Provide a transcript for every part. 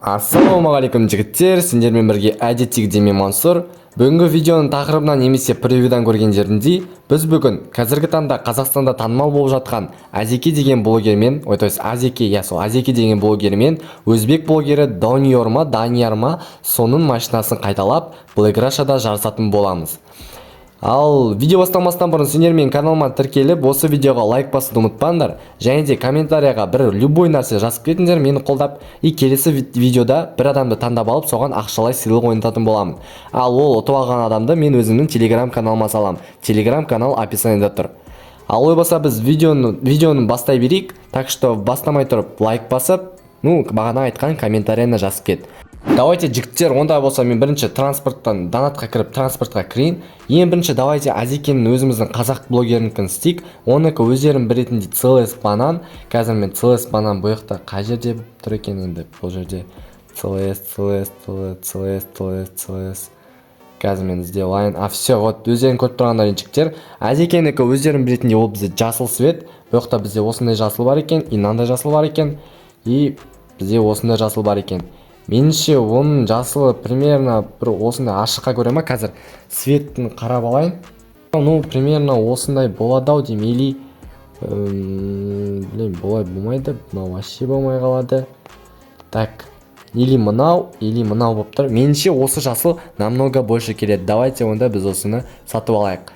Ассалаумағалейкум жігіттер, сендермен бірге әдеттегідей мен Мансұр. Бүгінгі видеоның тақырыбынан немесе превьюдан көргендеріндей, біз бүгін қазіргі таңда Қазақстанда танымал болып жатқан Азеке деген блогермен, Азеке деген блогермен өзбек блогері Данияр ма соның машинасын қайталап, Black Russia'да жарысатын боламыз. Ал видео бастамастан бұрын сендермен каналыма тіркеліп, осы видеоға лайк басуды ұмытпаңдар, және де комментарияға бір любой нәрсе жазып кетіңдер, мені қолдап, келесі видеода бір адамды таңдап алып, соған ақшалай сыйлық ойнататын боламын. Ал ол ұтып алған адамды мен өзімнің телеграм каналыма салам. Телеграм канал описаниеда тұр. Ал ой болса біз видеоны бастай берейік, так что бастамай тұрып лайк басып, бағана айтқан комментарияны жазып кет. Давайте жігіттер, онда болса мен бірінші транспорттан донатқа кіріп транспортқа кірейін. Ең бірінші давайте Азекенің өзіміздің қазақ блогерінікін істейік. Оныкі өздерін біретінде CLS банан. Қазір мен CLS банан бұл жақта қай жерде тұр екен енді бұл жерде CLS. Қазір мен ізде лайн. Все, вот өздерін көріп тұрғандар жігіттер. Азекенікі өздерін біретінде ол бізде жасыл свет. Бұл жақта бізде осындай жасыл бар екен, и мынандай жасыл бар екен, и бізде осындай жасыл бар екен. Меніңше оның жасылы примерно бір осындай ашыққа көре ма, қазір светтің қарап алайын. Примерно осындай болады ау деймін, или білем, болай болмайды, мынау вообще болмай қалады. Так, или мынау болып тұр. Меніңше осы жасыл намного больше келеді. Давайте онда біз осыны сатып алайық.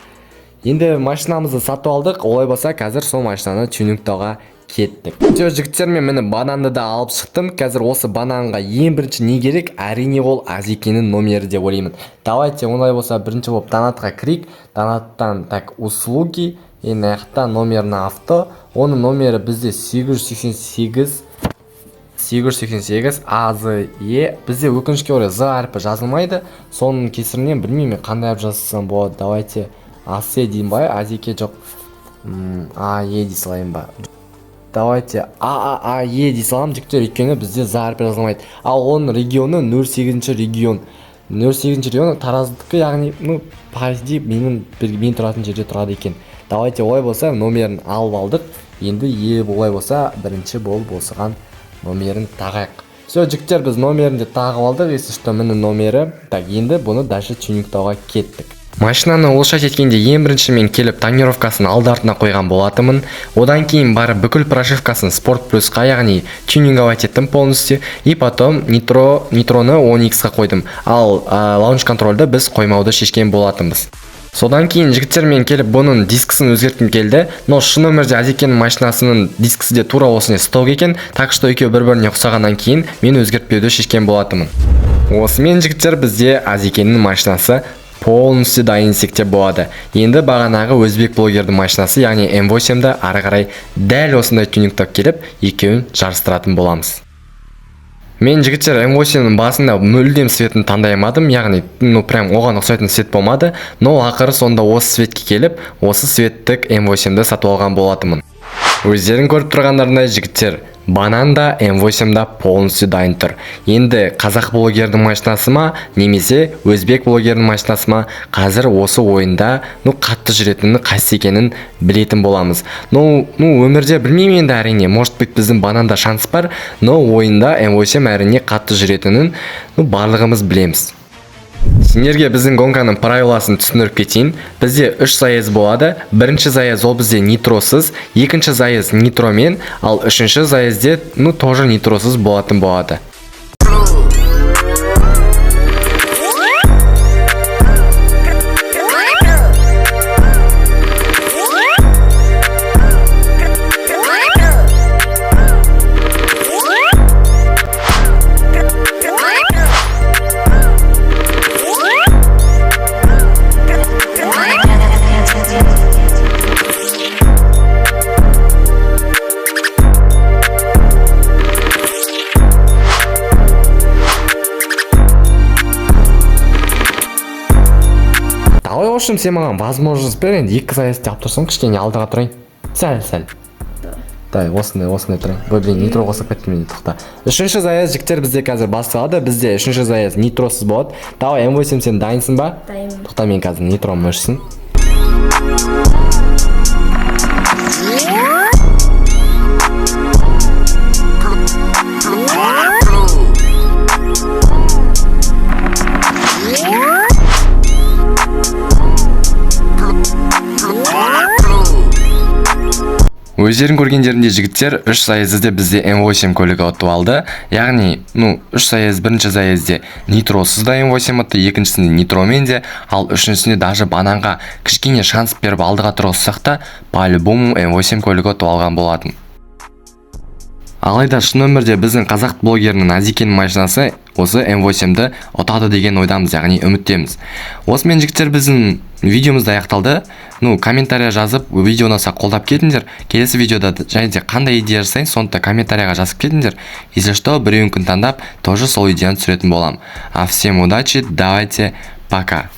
Енді машинамызды сатып алдық, олай болса қазір сол машинаны тюнингтауға кеттік. Жігіттер, мен мені бананды да алып шықтым. Қазір осы бананға ең бірінші не керек? Әрине ол Азекенің номері деп ойлаймын. Давайте ондай болса бірінші болып донатқа кірейік. Донаттан так услуги, аяқта номерна авто. Оның номері бізде 888 АЗЕ. Бізде өкінішке орай З әрпі жазылмайды. Соның кесірінен білмеймін қандай әріп жазсам болады. Давайте АСЕ дейін ба, Азеке жоқ. АЕ дей салайын ба. Давайте ААЕ дей салам жігіттер, өйткені бізде З әрпі жазылмайды. Ал оның регионы 08 регион. 08 регион Тараздікі, яғни Парижде мен тұратын жерде тұрады екен. Давайте олай болса номерін алып алдық. Енді олай болса бірінші болып осыған номерін тағайық. Все, жігіттер, біз номерінде тағып алдық. Если что, міні номері. Так, енді бұны дальше тюнингтауға кеттік. Машинаны олшат еткенде ең бірінші мен келіп тонировкасын алды артына қойған болатымын. Одан кейін барып бүкіл прошивкасын спорт плюсқа, яғни тюнинговать еттім полностью. И потом нитроны 10X-қа қойдым. Ал лаунч контрольді біз қоймауды шешкен болатынбыз. Содан кейін жігіттер, мен келіп бұның дискісін өзгерткім келді. Но шын өмірде Азекенің машинасының дискісі де тура осыны сток екен. Так что екеуі бір-біріне ұқсағаннан кейін мен өзгертпеуді шешкен болатымын. Осымен жігіттер, бізде Азекенің машинасы полностью дайын десек болады. Енді бағанағы өзбек блогердің машинасы, яғни М8-ді ары қарай дәл осындай тюнингтап келіп, екеуін жарыстыратын боламыз. Мен жігіттер М8-ның басында мүлдем светін таңдаймадым, яғни прям оған ұқсайтын свет болмады, но ақыры сонда осы светке келіп, осы светтік М8-ді сатып алған болатымын. Өздерін көріп тұрғандарындай жігіттер, банан да М8 да полностью дайын тұр. Енді қазақ блогердің машинасы ма, немесе өзбек блогердің машинасы ма, қазір осы ойында қатты жүретінін қайсы екенін білетін боламыз. Өмірде білмеймін енді әрине, может быть біздің бананда шанс бар, но ойында М8 әрине қатты жүретінін барлығымыз білеміз. Сендерге біздің гонканың правиласын түсіндіріп кетейін. Бізде 3 заезд болады. Бірінші заезд ол бізде нитросыз, екінші заезд нитромен, ал үшінші заезде тоже нитросыз болатын болады. Сен маған возможность бер, енді 2 заезд жап тұрсың, кішкене алдыға тұрайын. Сәл. Дай, осындай тұрайын. Нитро қосып кеттім, тоқта. Үшінші заезд жігіттер бізде қазір басталады. Бізде үшінші заезд нитросыз болады. Давай, М8 сен дайынсың ба? Дайынмын. Тоқта, мен қазір нитром өшсін. Өздерің көргендерінде жігіттер 3 заездде бізде М8 көлігі ұтып алды. Яғни, 3 заезд, бірінші заездде нитросыз да М8 ұтты, екіншісінде нитромен де, ал үшіншісінде даже бананға кішкене шанс беріп алдыға тұрғызсақ та, по-любому М8 көлігі ұтып алған болатын. Алайда шын өмірде біздің қазақ блогерінің Азикенің машинасы осы М8-ді ұтады деген ойдамыз, яғни үміттеміз. Осымен жігіттер біздің видеомыз аяқталды. Комментария жазып, видео ұнаса қолдап кетіңдер. Келесі видеода және де қандай идея жасайын, соны да комментарияға жазып кетіңдер. Если что, біреуін күн таңдап, тоже сол идеяны түсіретін болам. А всем удачи, давайте, пока.